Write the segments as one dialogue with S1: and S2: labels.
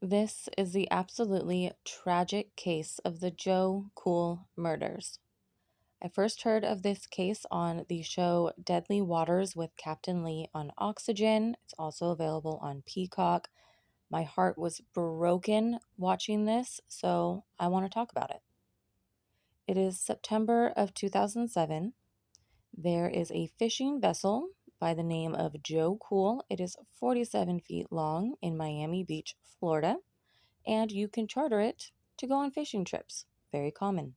S1: This is the absolutely tragic case of the Joe Cool murders. I first heard of this case on the show Deadly Waters with Captain Lee on Oxygen. It's also available on Peacock. My heart was broken watching this, so I want to talk about it. It is September of 2007. There is a fishing vessel by the name of Joe Cool. It is 47 feet long in Miami Beach, Florida, and you can charter it to go on fishing trips. Very common.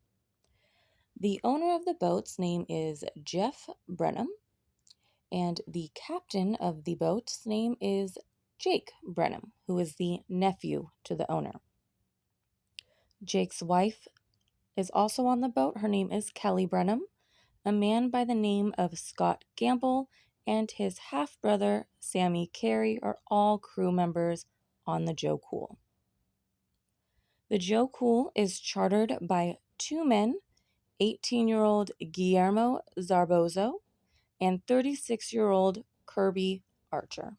S1: The owner of the boat's name is Jeff Brenham, and the captain of the boat's name is Jake Brenham, who is the nephew to the owner. Jake's wife is also on the boat. Her name is Kelly Brenham. A man by the name of Scott Gamble and his half brother, Sammy Carey, are all crew members on the Joe Cool. The Joe Cool is chartered by two men, 18-year-old Guillermo Zarbozo and 36-year-old Kirby Archer.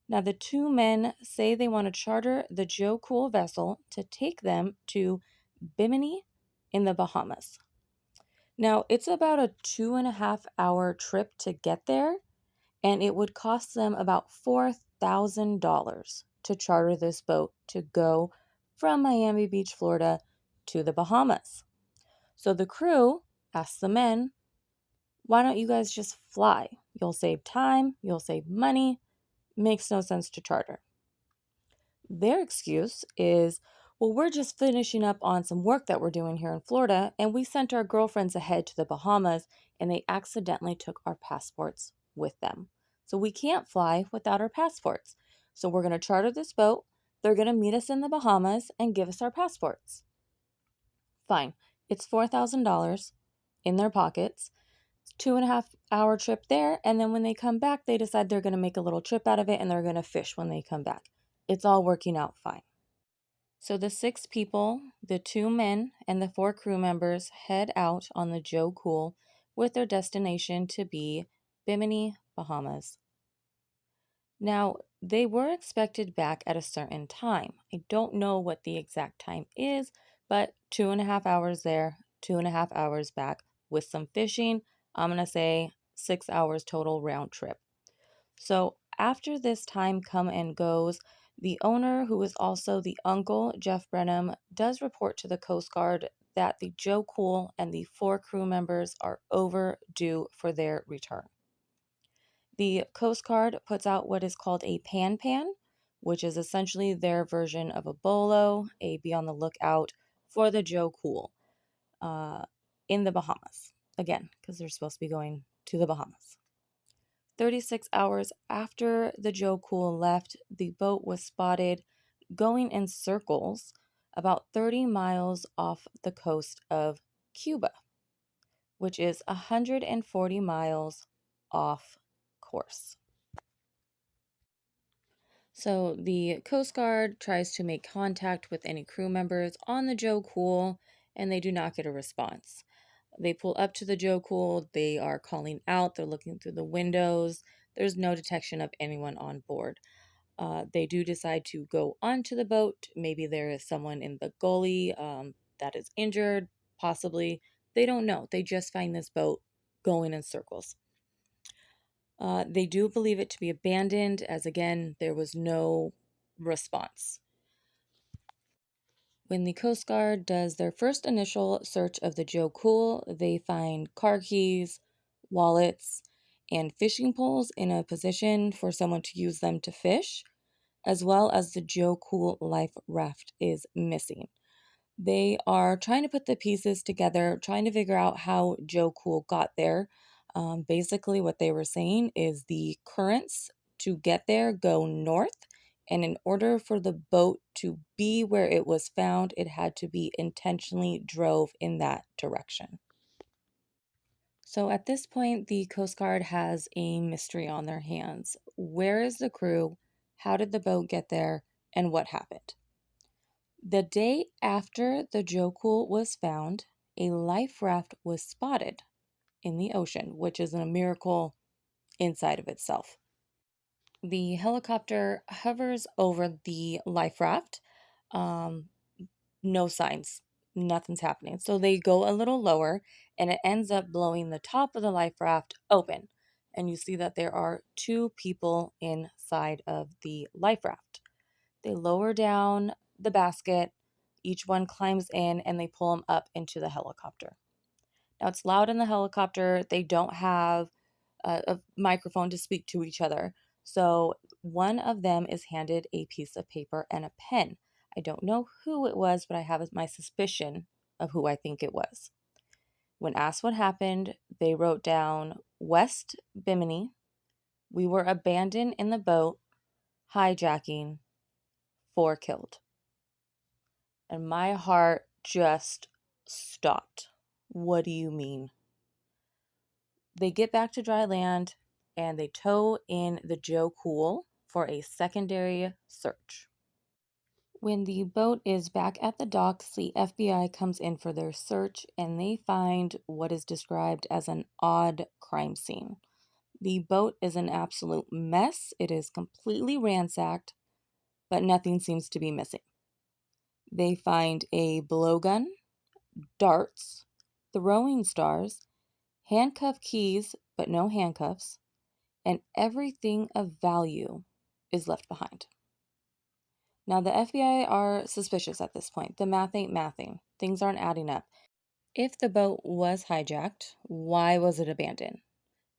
S1: Now, the two men say they want to charter the Joe Cool vessel to take them to Bimini in the Bahamas. Now, it's about a 2.5 hour trip to get there, and it would cost them about $4,000 to charter this boat to go from Miami Beach, Florida to the Bahamas. So the crew asked the men, why don't you guys just fly? You'll save time, you'll save money, makes no sense to charter. Their excuse is, well, we're just finishing up on some work that we're doing here in Florida, and we sent our girlfriends ahead to the Bahamas, and they accidentally took our passports with them. So we can't fly without our passports. So we're going to charter this boat. They're going to meet us in the Bahamas and give us our passports. Fine. It's $4,000 in their pockets. 2.5 hour trip there, and then when they come back, they decide they're going to make a little trip out of it and they're going to fish when they come back. It's all working out fine. So the six people, the two men, and the four crew members head out on the Joe Cool with their destination to be Bimini, Bahamas. Now, they were expected back at a certain time. I don't know what the exact time is, but 2.5 hours there, 2.5 hours back with some fishing. I'm going to say 6 hours total round trip. So after this time come and goes, the owner, who is also the uncle, Jeff Brenham, does report to the Coast Guard that the Joe Cool and the four crew members are overdue for their return. The Coast Guard puts out what is called a pan, which is essentially their version of a bolo, a be on the lookout for the Joe Cool uh, in the Bahamas. Again, because they're supposed to be going to the Bahamas. 36 hours after the Joe Cool left, the boat was spotted going in circles about 30 miles off the coast of Cuba, which is 140 miles off course. So the Coast Guard tries to make contact with any crew members on the Joe Cool, and they do not get a response. They pull up to the Joe Cool, they are calling out, they're looking through the windows. There's no detection of anyone on board. They do decide to go onto the boat. Maybe there is someone in the gully that is injured, possibly. They don't know. They just find this boat going in circles. They do believe it to be abandoned, as again, there was no response. When the Coast Guard does their first initial search of the Joe Cool, they find car keys, wallets, and fishing poles in a position for someone to use them to fish, as well as the Joe Cool life raft is missing. They are trying to put the pieces together, trying to figure out how Joe Cool got there. Basically, what they were saying is the currents to get there go north, and in order for the boat to be where it was found, it had to be intentionally drove in that direction. So at this point, the Coast Guard has a mystery on their hands. Where is the crew? How did the boat get there? And what happened? The day after the Joe Cool was found, a life raft was spotted in the ocean, which is a miracle inside of itself. The helicopter hovers over the life raft, No signs, nothing's happening. So they go a little lower and it ends up blowing the top of the life raft open. And you see that there are two people inside of the life raft. They lower down the basket, each one climbs in, and they pull them up into the helicopter. Now it's loud in the helicopter. They don't have a microphone to speak to each other. So one of them is handed a piece of paper and a pen. I don't know who it was, but I have my suspicion of who I think it was. When asked what happened, they wrote down West Bimini. We were abandoned in the boat, hijacking, 4 killed. And my heart just stopped. What do you mean? They get back to dry land and they tow in the Joe Cool for a secondary search. When the boat is back at the docks, the FBI comes in for their search and they find what is described as an odd crime scene. The boat is an absolute mess. It is completely ransacked, but nothing seems to be missing. They find a blowgun, darts, throwing stars, handcuff keys, but no handcuffs, and everything of value is left behind. Now, the FBI are suspicious at this point. The math ain't mathing. Things aren't adding up. If the boat was hijacked, why was it abandoned?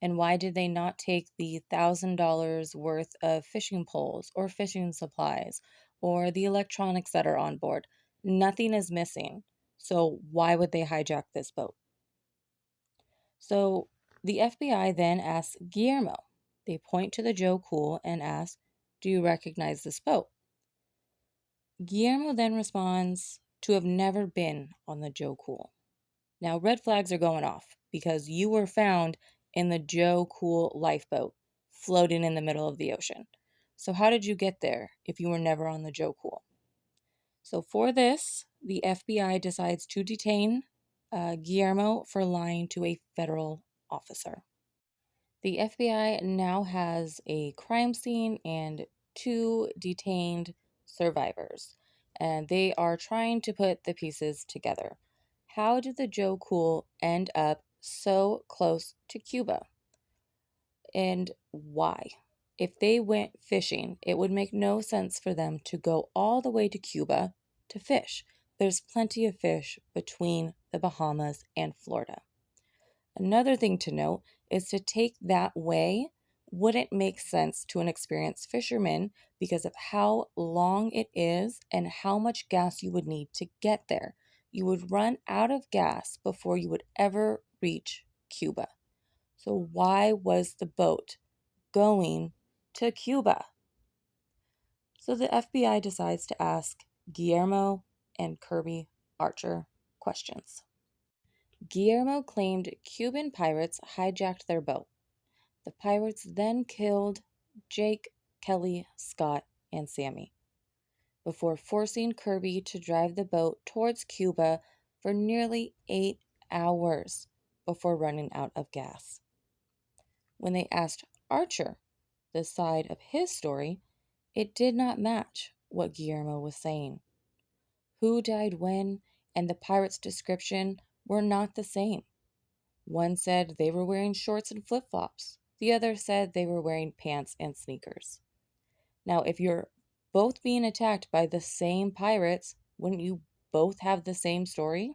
S1: And why did they not take the $1,000 worth of fishing poles or fishing supplies or the electronics that are on board? Nothing is missing. So, why would they hijack this boat? So, the FBI then asks Guillermo. They point to the Joe Cool and ask, "Do you recognize this boat?" Guillermo then responds to have never been on the Joe Cool. Now, red flags are going off because you were found in the Joe Cool lifeboat floating in the middle of the ocean. So, how did you get there if you were never on the Joe Cool? So, for this, the FBI decides to detain Guillermo for lying to a federal officer. The FBI now has a crime scene and 2 detained survivors, and they are trying to put the pieces together. How did the Joe Cool end up so close to Cuba? And why? If they went fishing, it would make no sense for them to go all the way to Cuba to fish. There's plenty of fish between the Bahamas and Florida. Another thing to note is to take that way wouldn't make sense to an experienced fisherman because of how long it is and how much gas you would need to get there. You would run out of gas before you would ever reach Cuba. So, why was the boat going to Cuba? So, the FBI decides to ask Guillermo and Kirby Archer questions. Guillermo claimed Cuban pirates hijacked their boat. The pirates then killed Jake, Kelly, Scott, and Sammy before forcing Kirby to drive the boat towards Cuba for nearly 8 hours before running out of gas. When they asked Archer the side of his story, it did not match what Guillermo was saying. Who died when and the pirate's description were not the same. One said they were wearing shorts and flip flops. The other said they were wearing pants and sneakers. Now, if you're both being attacked by the same pirates, wouldn't you both have the same story?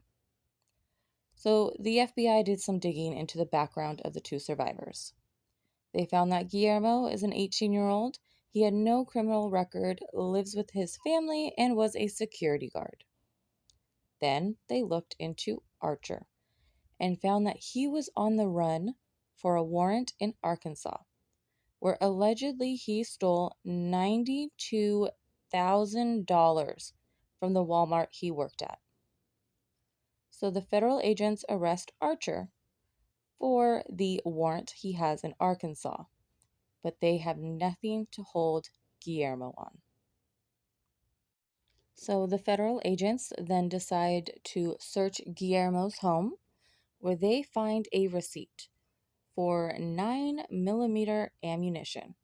S1: So, the FBI did some digging into the background of the 2 survivors. They found that Guillermo is an 18-year-old. He had no criminal record, lives with his family, and was a security guard. Then they looked into Archer and found that he was on the run for a warrant in Arkansas, where allegedly he stole $92,000 from the Walmart he worked at. So the federal agents arrest Archer for the warrant he has in Arkansas, but they have nothing to hold Guillermo on. So the federal agents then decide to search Guillermo's home, where they find a receipt for 9mm ammunition.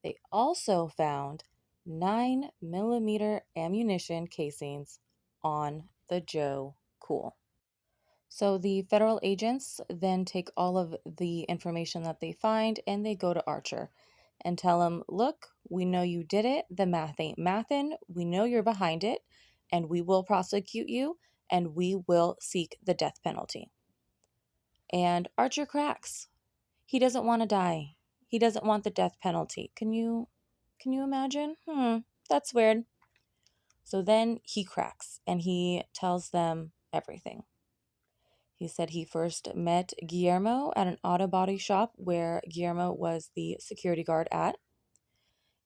S1: They also found 9mm ammunition casings on the Joe Cool. So the federal agents then take all of the information that they find and they go to Archer and tell him, look, we know you did it. The math ain't mathin'. We know you're behind it, and we will prosecute you and we will seek the death penalty. And Archer cracks. He doesn't want to die. He doesn't want the death penalty. Can you imagine? That's weird. So then he cracks and he tells them everything. He said he first met Guillermo at an auto body shop where Guillermo was the security guard at.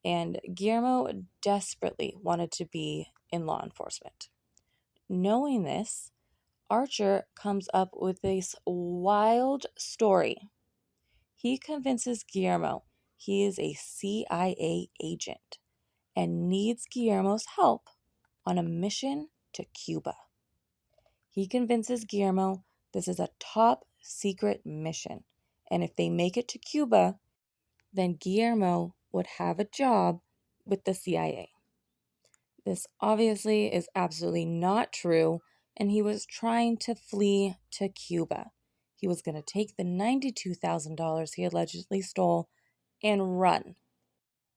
S1: And Guillermo desperately wanted to be in law enforcement. Knowing this, Archer comes up with this wild story. He convinces Guillermo he is a CIA agent and needs Guillermo's help on a mission to Cuba. He convinces Guillermo this is a top secret mission, and if they make it to Cuba, then Guillermo would have a job with the CIA. This obviously is absolutely not true, and he was trying to flee to Cuba. He was going to take the $92,000 he allegedly stole and run.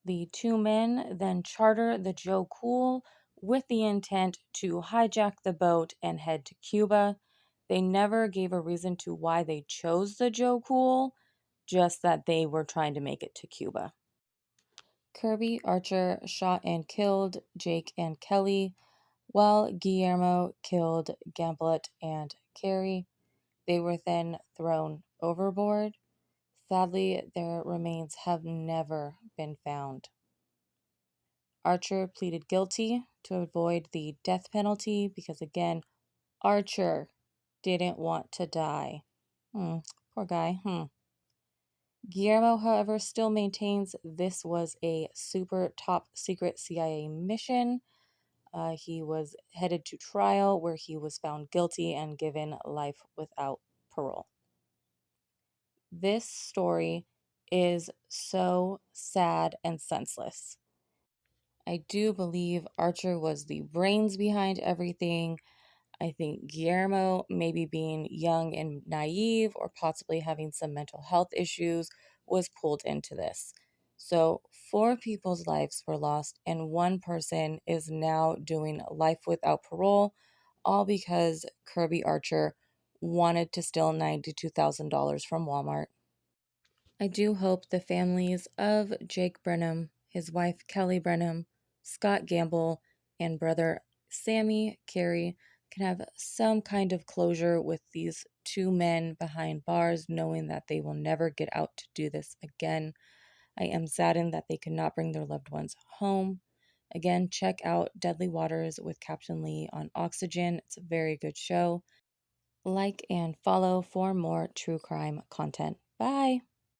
S1: The two men then charter the Joe Cool with the intent to hijack the boat and head to Cuba. They never gave a reason to why they chose the Joe Cool, just that they were trying to make it to Cuba. Kirby Archer shot and killed Jake and Kelly, while Guillermo killed Gamblet and Carrie. They were then thrown overboard. Sadly, their remains have never been found. Archer pleaded guilty to avoid the death penalty because, again, Archer didn't want to die. Poor guy. Guillermo, however, still maintains this was a super top secret CIA mission. He was headed to trial where he was found guilty and given life without parole. This story is so sad and senseless. I do believe Archer was the brains behind everything. I think Guillermo, maybe being young and naive or possibly having some mental health issues, was pulled into this. So, four people's lives were lost, and one person is now doing life without parole, all because Kirby Archer wanted to steal $92,000 from Walmart. I do hope the families of Jake Brenham, his wife Kelly Brenham, Scott Gamble, and brother Sammy Carey can have some kind of closure with these two men behind bars, knowing that they will never get out to do this again. I am saddened that they could not bring their loved ones home. Again, check out Deadly Waters with Captain Lee on Oxygen. It's a very good show. Like and follow for more true crime content. Bye.